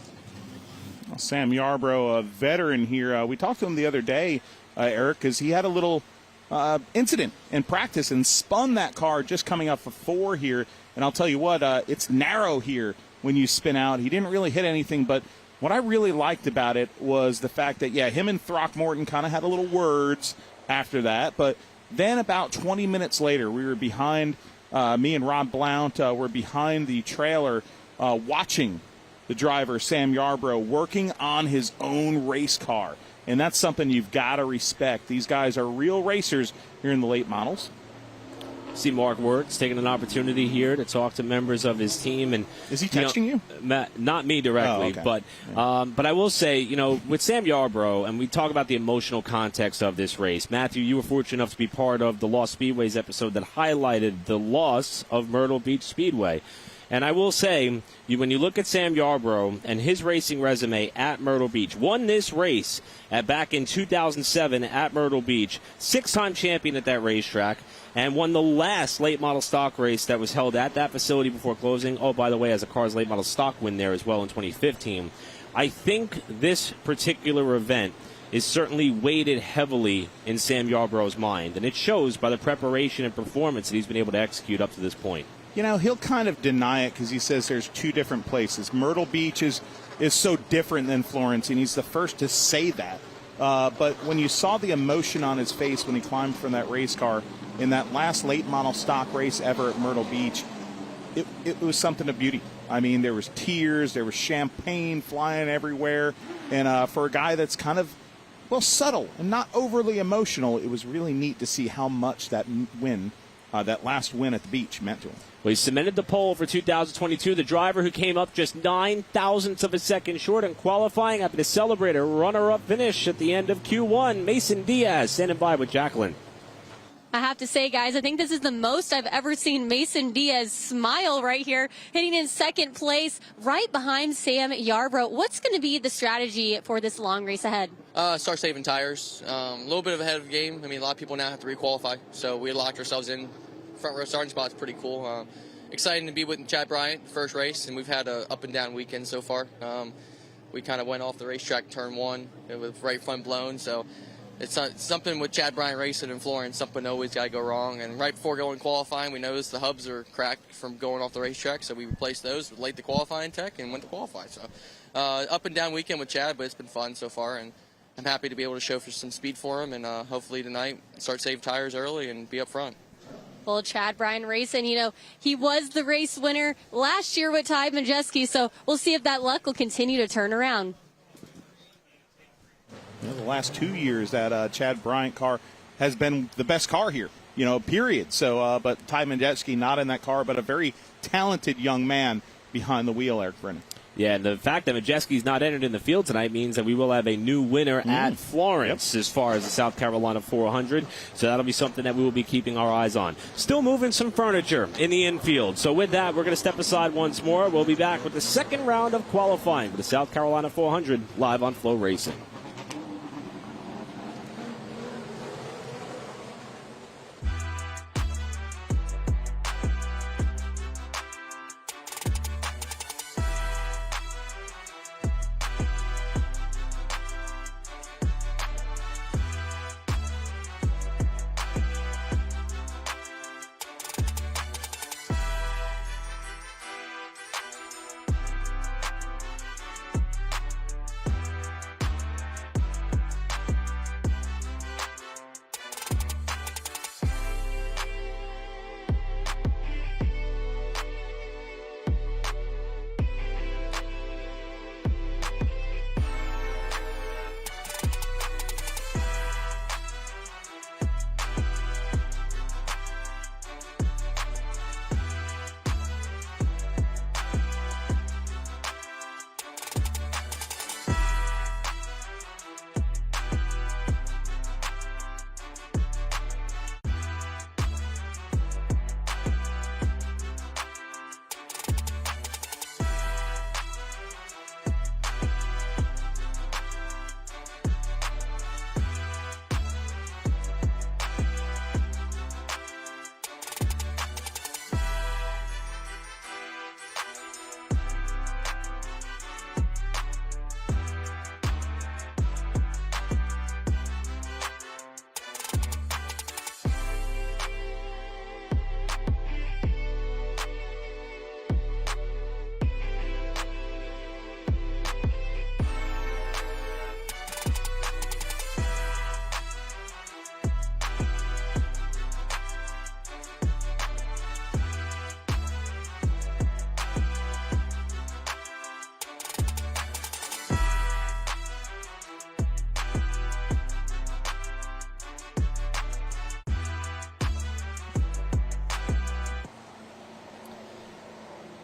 Well, Sam Yarbrough, a veteran here. We talked to him the other day, Eric, because he had a little incident in practice and spun that car just coming up for 4 here. And I'll tell you what, it's narrow here when you spin out. He didn't really hit anything, but what I really liked about it was the fact that, him and Throckmorton kind of had a little words after that. But then about 20 minutes later, we were behind, me and Rob Blount were behind the trailer watching the driver, Sam Yarbrough, working on his own race car. And that's something you've got to respect. These guys are real racers here in the late models. See Mark Wirtz taking an opportunity here to talk to members of his team. And is he texting you? Not me directly, okay. But I will say, with Sam Yarbrough, and we talk about the emotional context of this race. Matthew, you were fortunate enough to be part of the Lost Speedways episode that highlighted the loss of Myrtle Beach Speedway. And I will say, when you look at Sam Yarbrough and his racing resume at Myrtle Beach, won this race back in 2007 at Myrtle Beach, 6-time champion at that racetrack, and won the last late model stock race that was held at that facility before closing. Oh, by the way, as a Cars late model stock win there as well in 2015. I think this particular event is certainly weighted heavily in Sam Yarbrough's mind, and it shows by the preparation and performance that he's been able to execute up to this point. You know, he'll kind of deny it because he says there's two different places. Myrtle Beach is so different than Florence, and he's the first to say that. But when you saw the emotion on his face when he climbed from that race car in that last late model stock race ever at Myrtle Beach, it was something of beauty. I mean, there was tears, there was champagne flying everywhere, and for a guy that's kind of, well, subtle and not overly emotional, it was really neat to see how much that win, that last win at the beach, meant to him. Well, he cemented the pole for 2022. The driver who came up just 9 thousandths of a second short in qualifying, happy to celebrate a runner-up finish at the end of Q1. Mason Diaz standing by with Jacqueline. I have to say, guys, I think this is the most I've ever seen Mason Diaz smile right here, hitting in second place right behind Sam Yarbrough. What's going to be the strategy for this long race ahead? Start saving tires. A little bit of ahead of the game. I mean, a lot of people now have to requalify, so we locked ourselves in. Front row starting spot's pretty cool. Exciting to be with Chad Bryant, first race, and we've had an up-and-down weekend so far. We kind of went off the racetrack turn one with right front blown, so it's something with Chad Bryant racing in Florence, something always got to go wrong. And right before going qualifying, we noticed the hubs are cracked from going off the racetrack, so we replaced those with late the qualifying tech and went to qualify. So up and down weekend with Chad, but it's been fun so far, and I'm happy to be able to show for some speed for him, and hopefully tonight start saving tires early and be up front. Well, Chad Bryant racing, you know, he was the race winner last year with Ty Majeski, so we'll see if that luck will continue to turn around. You know, the last 2 years, that Chad Bryant car has been the best car here, you know, period. So, but Ty Majeski not in that car, but a very talented young man behind the wheel, Eric Brennan. Yeah, and the fact that Majeski's not entered in the field tonight means that we will have a new winner at Florence as far as the South Carolina 400. So that'll be something that we will be keeping our eyes on. Still moving some furniture in the infield. So with that, we're going to step aside once more. We'll be back with the second round of qualifying for the South Carolina 400 live on FloRacing.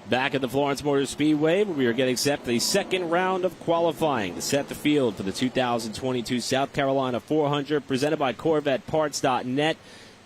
Back at the Florence Motor Speedway, where we are getting set for the second round of qualifying to set the field for the 2022 South Carolina 400, presented by CorvetteParts.net.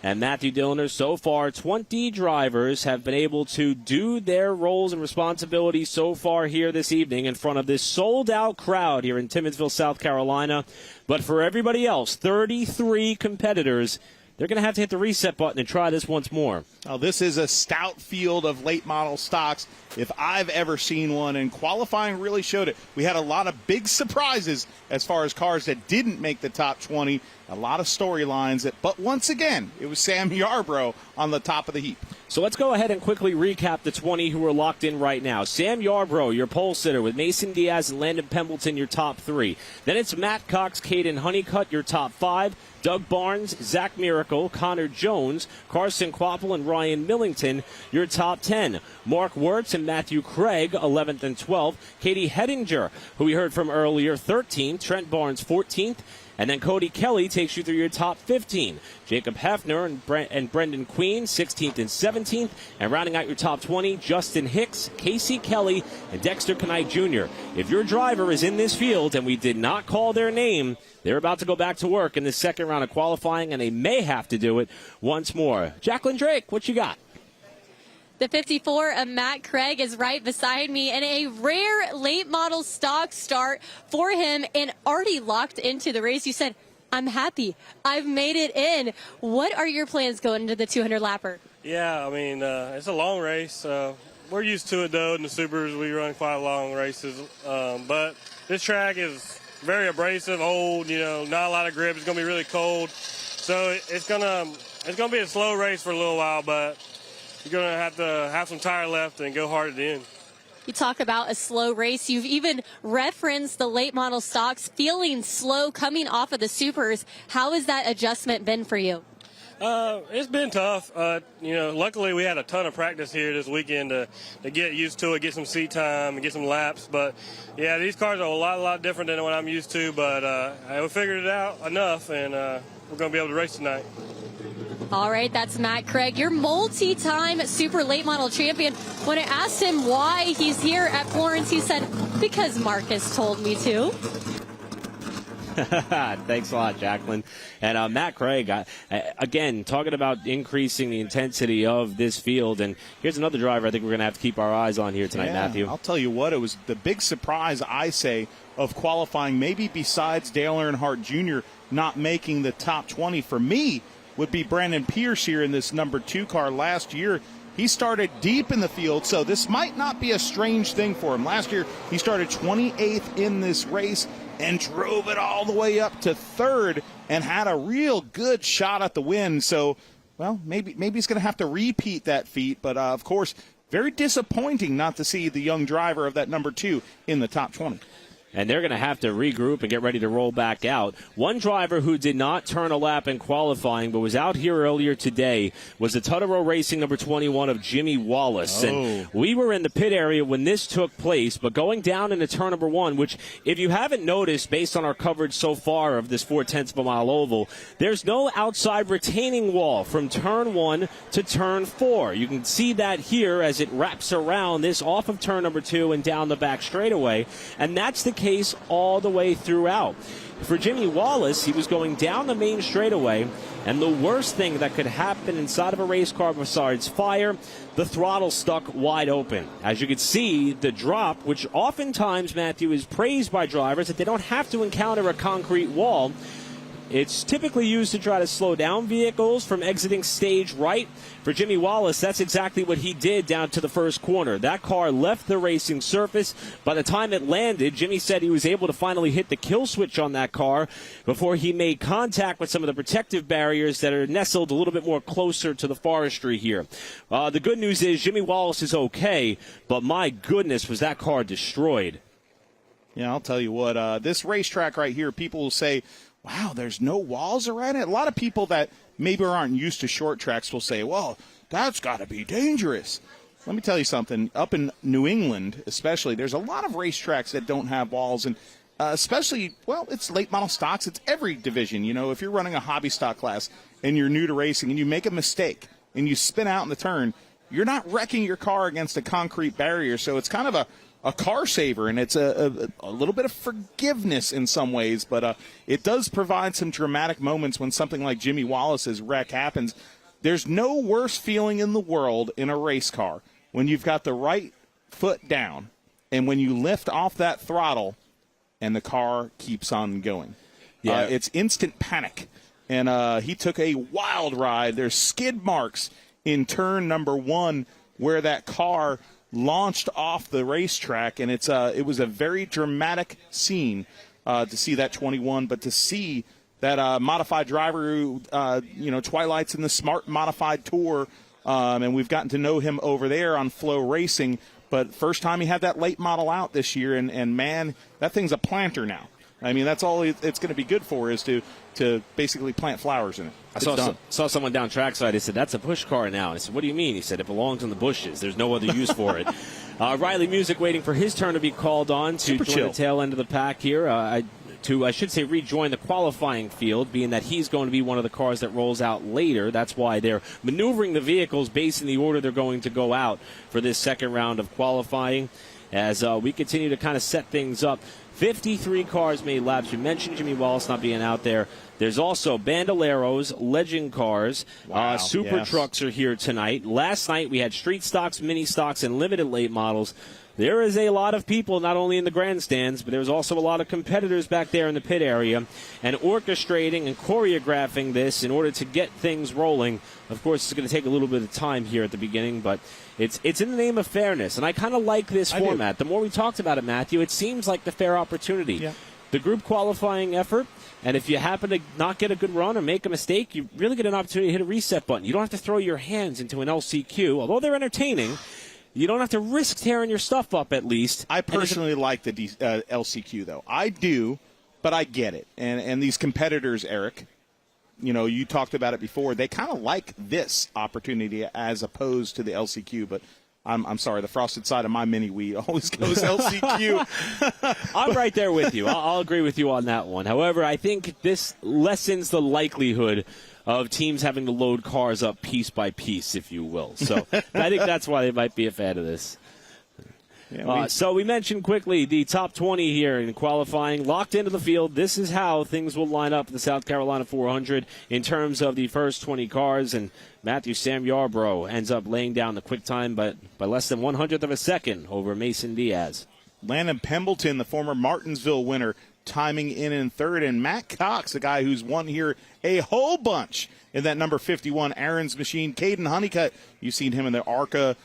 And Matthew Dillner, so far 20 drivers have been able to do their roles and responsibilities so far here this evening in front of this sold-out crowd here in Timminsville, South Carolina. But for everybody else, 33 competitors, they're going to have to hit the reset button and try this once more. Oh, this is a stout field of late model stocks if I've ever seen one, and qualifying really showed it. We had a lot of big surprises as far as cars that didn't make the top 20, a lot of storylines, but once again, it was Sam Yarbrough on the top of the heap. So let's go ahead and quickly recap the 20 who are locked in right now. Sam Yarbrough, your pole sitter, with Mason Diaz and Landon Pembleton, your top 3. Then it's Matt Cox, Caden Honeycutt, your top 5. Doug Barnes, Zach Miracle, Connor Jones, Carson Quapple, and Ryan Millington, your top 10. Mark Wirtz and Matthew Craig, 11th and 12th. Katie Hedinger, who we heard from earlier, 13th. Trent Barnes, 14th. And then Cody Kelly takes you through your top 15. Jacob Hefner and Brendan Queen, 16th and 17th. And rounding out your top 20, Justin Hicks, Casey Kelly, and Dexter Knight Jr. If your driver is in this field and we did not call their name, they're about to go back to work in the second round of qualifying, and they may have to do it once more. Jacqueline Drake, what you got? The 54 of Matt Craig is right beside me, and a rare late model stock start for him and already locked into the race. You said, I'm happy. I've made it in. What are your plans going into the 200 lapper? Yeah, I mean, it's a long race. We're used to it, though. In the Supers, we run quite long races. But this track is very abrasive, old, not a lot of grip. It's going to be really cold. So it's gonna be a slow race for a little while, but you're going to have some tire left and go hard at the end. You talk about a slow race. You've even referenced the late model stocks feeling slow coming off of the Supers. How has that adjustment been for you? It's been tough. Luckily we had a ton of practice here this weekend to get used to it, get some seat time, and get some laps. But, yeah, these cars are a lot different than what I'm used to. But we figured it out enough, and we're going to be able to race tonight. All right, that's Matt Craig, your multi-time super late model champion. When I asked him why he's here at Florence, he said, because Marcus told me to. Thanks a lot, Jacqueline. And Matt Craig, again, talking about increasing the intensity of this field. And here's another driver I think we're going to have to keep our eyes on here tonight, Matthew. I'll tell you what, it was the big surprise, I say, of qualifying, maybe besides Dale Earnhardt Jr. not making the top 20 for me, would be Brandon Pierce here in this number 2 car. Last year, he started deep in the field, so this might not be a strange thing for him. Last year, he started 28th in this race and drove it all the way up to 3rd and had a real good shot at the win. So, well, maybe he's going to have to repeat that feat, but of course, very disappointing not to see the young driver of that number 2 in the top 20. And they're going to have to regroup and get ready to roll back out. One driver who did not turn a lap in qualifying but was out here earlier today was the Tuttle Racing number 21 of Jimmy Wallace. Oh. And we were in the pit area when this took place, but going down into turn number 1, which if you haven't noticed based on our coverage so far of this 4/10 of a mile oval, there's no outside retaining wall from turn 1 to turn 4. You can see that here as it wraps around this off of turn number 2 and down the back straightaway. And that's the case all the way throughout. For Jimmy Wallace, he was going down the main straightaway, and the worst thing that could happen inside of a race car besides fire, the throttle stuck wide open. As you can see, the drop, which oftentimes, Matthew, is praised by drivers that they don't have to encounter a concrete wall. It's typically used to try to slow down vehicles from exiting stage right. For Jimmy Wallace, that's exactly what he did down to the first corner. That car left the racing surface. By the time it landed, Jimmy said he was able to finally hit the kill switch on that car before he made contact with some of the protective barriers that are nestled a little bit more closer to the forestry here. The good news is Jimmy Wallace is okay, but my goodness, was that car destroyed. Yeah, I'll tell you what, this racetrack right here, people will say, wow, there's no walls around it. A lot of people that maybe aren't used to short tracks will say, well, that's got to be dangerous. Let me tell you something. Up in New England, especially, there's a lot of racetracks that don't have walls, and especially, well, it's late model stocks. It's every division. You know, if you're running a hobby stock class and you're new to racing and you make a mistake and you spin out in the turn, you're not wrecking your car against a concrete barrier. So it's kind of a car saver, and it's a little bit of forgiveness in some ways, but it does provide some dramatic moments when something like Jimmy Wallace's wreck happens. there's no worse feeling in the world in a race car when you've got the right foot down and when you lift off that throttle and the car keeps on going. Yeah. It's instant panic. And he took a wild ride. There's skid marks in turn number 1 where that car launched off the racetrack, and it was a very dramatic scene to see that 21, but to see that modified driver who, Twilight's in the Smart Modified Tour, and we've gotten to know him over there on FloRacing, but first time he had that late model out this year, and man, that thing's a planter now. I mean, that's all it's going to be good for is to basically plant flowers in it. I saw someone down trackside. He said, that's a push car now. And I said, what do you mean? He said, it belongs in the bushes. There's no other use for it. Riley Music waiting for his turn to be called on to join the tail end of the pack here. I should say, rejoin the qualifying field, being that he's going to be one of the cars that rolls out later. That's why they're maneuvering the vehicles based in the order they're going to go out for this second round of qualifying as we continue to kind of set things up. 53 cars made laps. You mentioned Jimmy Wallace not being out there. There's also Bandoleros, Legend cars, Super Trucks are here tonight. Last night we had street stocks, mini stocks, and limited late models. There is a lot of people not only in the grandstands, but there's also a lot of competitors back there in the pit area. And orchestrating and choreographing this in order to get things rolling, of course, it's going to take a little bit of time here at the beginning, but it's in the name of fairness. And I kind of like this format. The more we talked about it, Matthew, it seems like the fair opportunity. Yeah. The group qualifying effort, and if you happen to not get a good run or make a mistake, you really get an opportunity to hit a reset button. You don't have to throw your hands into an LCQ, although they're entertaining. You don't have to risk tearing your stuff up, at least. I personally like the LCQ, though. I do, but I get it. And these competitors, Eric, you talked about it before. They kind of like this opportunity as opposed to the LCQ. But I'm sorry, the frosted side of my mini wheat always goes LCQ. I'm right there with you. I'll agree with you on that one. However, I think this lessens the likelihood of teams having to load cars up piece by piece, if you will. So I think that's why they might be a fan of this. Yeah, so we mentioned quickly the top 20 here in qualifying. Locked into the field, this is how things will line up in the South Carolina 400 in terms of the first 20 cars. And Matthew Sam Yarbrough ends up laying down the quick time but by less than 100th of a second over Mason Diaz. Landon Pembleton, the former Martinsville winner, timing in third. And Matt Cox, the guy who's won here a whole bunch in that number 51 Aaron's machine. Caden Honeycutt, you've seen him in the ARCA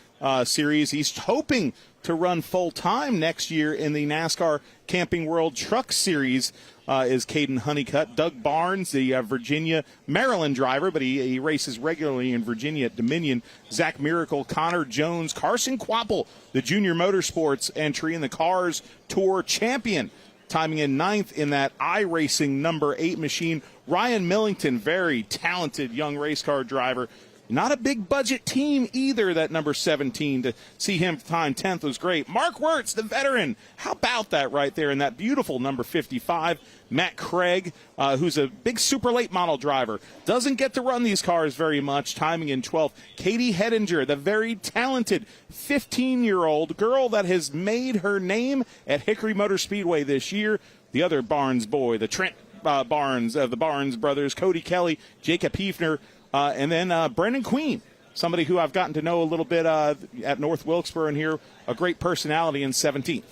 series. He's hoping to run full-time next year in the NASCAR Camping World Truck Series is Caden Honeycutt. Doug Barnes, the Maryland driver, but he races regularly in Virginia at Dominion. Zach Miracle, Connor Jones, Carson Quapple, the junior motorsports entry in the Cars Tour champion, timing in ninth in that iRacing number 8 machine. Ryan Millington, very talented young race car driver. Not a big budget team either, that number 17. To see him time 10th was great. Mark Wirtz, the veteran. How about that right there in that beautiful number 55? Matt Craig, who's a big super late model driver. Doesn't get to run these cars very much, timing in 12th. Katie Hedinger, the very talented 15-year-old girl that has made her name at Hickory Motor Speedway this year. The other Barnes boy, the Trent Barnes of the Barnes brothers, Cody Kelly, Jacob Hefner, and then Brendan Queen, somebody who I've gotten to know a little bit at North Wilkesboro and here, a great personality in 17th.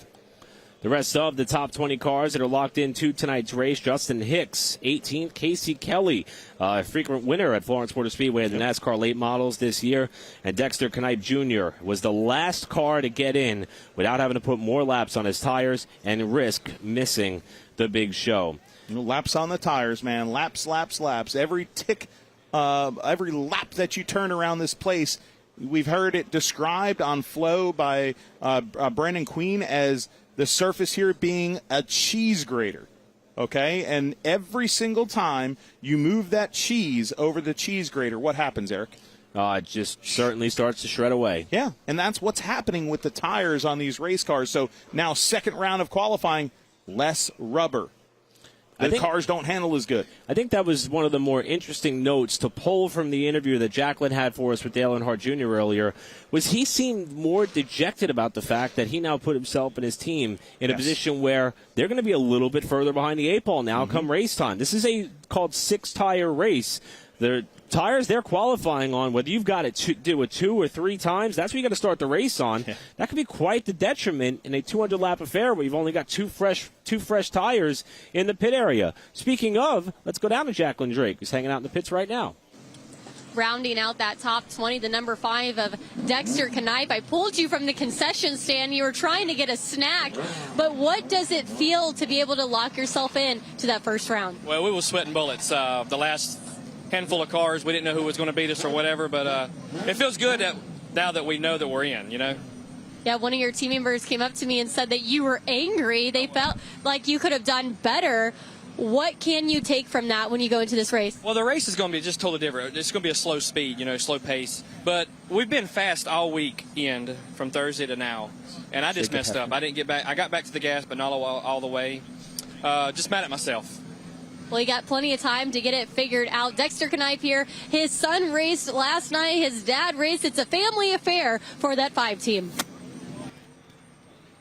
The rest of the top 20 cars that are locked into tonight's race: Justin Hicks, 18th. Casey Kelly, a frequent winner at Florence Motor Speedway in the NASCAR late models this year. And Dexter Knipe Jr. was the last car to get in without having to put more laps on his tires and risk missing the big show. Laps on the tires, man. Laps. Every tick. Every lap that you turn around this place, we've heard it described on Flow by Brandon Queen as the surface here being a cheese grater, okay? And every single time you move that cheese over the cheese grater, what happens, Eric? It just certainly starts to shred away. Yeah, and that's what's happening with the tires on these race cars. So now second round of qualifying, less rubber. The cars don't handle as good. I think that was one of the more interesting notes to pull from the interview that Jacqueline had for us with Dale Earnhardt Jr. earlier, was he seemed more dejected about the fact that he now put himself and his team in a position where they're going to be a little bit further behind the 8 ball now come race time. This is a called 6-tire race the tires they're qualifying on, whether you've got to do it 2 or 3 times, that's what you got to start the race on. Yeah. That could be quite the detriment in a 200-lap affair where you've only got two fresh tires in the pit area. Speaking of, let's go down to Jacqueline Drake, who's hanging out in the pits right now. Rounding out that top 20, the number 5 of Dexter Knipe. I pulled you from the concession stand. You were trying to get a snack, but what does it feel to be able to lock yourself in to that first round? Well, we were sweating bullets. The last handful of cars, we didn't know who was going to beat us or whatever, but it feels good now that we know that we're in, you know? Yeah, one of your team members came up to me and said that you were angry. They felt like you could have done better. What can you take from that when you go into this race? Well, the race is going to be just totally different. It's going to be a slow speed, you know, slow pace. But we've been fast all weekend from Thursday to now, and I just messed up. I didn't get back. I got back to the gas, but not all the way. Just mad at myself. Well, you got plenty of time to get it figured out. Dexter Knipe here. His son raced last night. His dad raced. It's a family affair for that 5 team.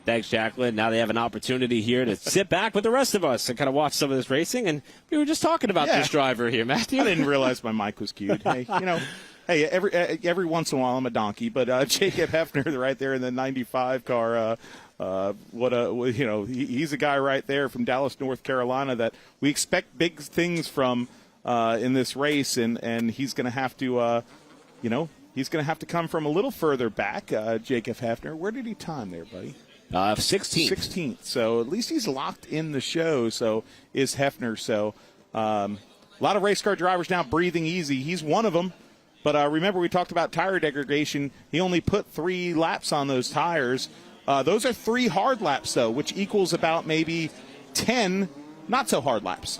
Thanks, Jacqueline. Now they have an opportunity here to sit back with the rest of us and kind of watch some of this racing. And we were just talking about this driver here, Matthew. I didn't realize my mic was cued. Hey, you know, every once in a while I'm a donkey, but Jacob Hefner right there in the 95 car. He's a guy right there from Dallas, North Carolina that we expect big things from in this race, and he's going to have to, he's going to have to come from a little further back. Jacob Hefner, where did he time there, buddy? 16th. 16th. So at least he's locked in the show. So is Hefner. So a lot of race car drivers now breathing easy. He's one of them. But remember, we talked about tire degradation. He only put 3 laps on those tires. Those are 3 hard laps, though, which equals about maybe 10 not-so-hard laps.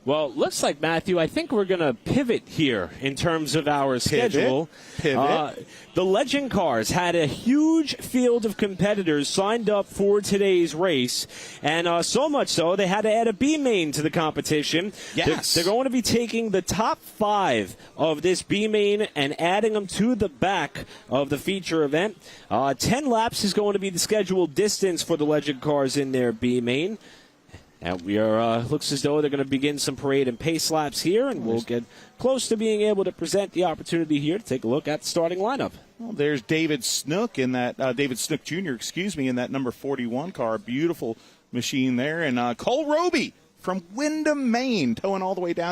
Well, looks like, Matthew, I think we're going to pivot here in terms of our schedule. Pivot. The Legend Cars had a huge field of competitors signed up for today's race, and so much so they had to add a B main to the competition. Yes. They're going to be taking the top 5 of this B main and adding them to the back of the feature event. 10 laps is going to be the scheduled distance for the Legend Cars in their B main. And we are looks as though they're going to begin some parade and pace laps here, and we'll get close to being able to present the opportunity here to take a look at the starting lineup. Well, there's David Snook in that David Snook Jr. In that number 41 car, beautiful machine there, and Cole Roby from Windham, Maine, towing all the way down here.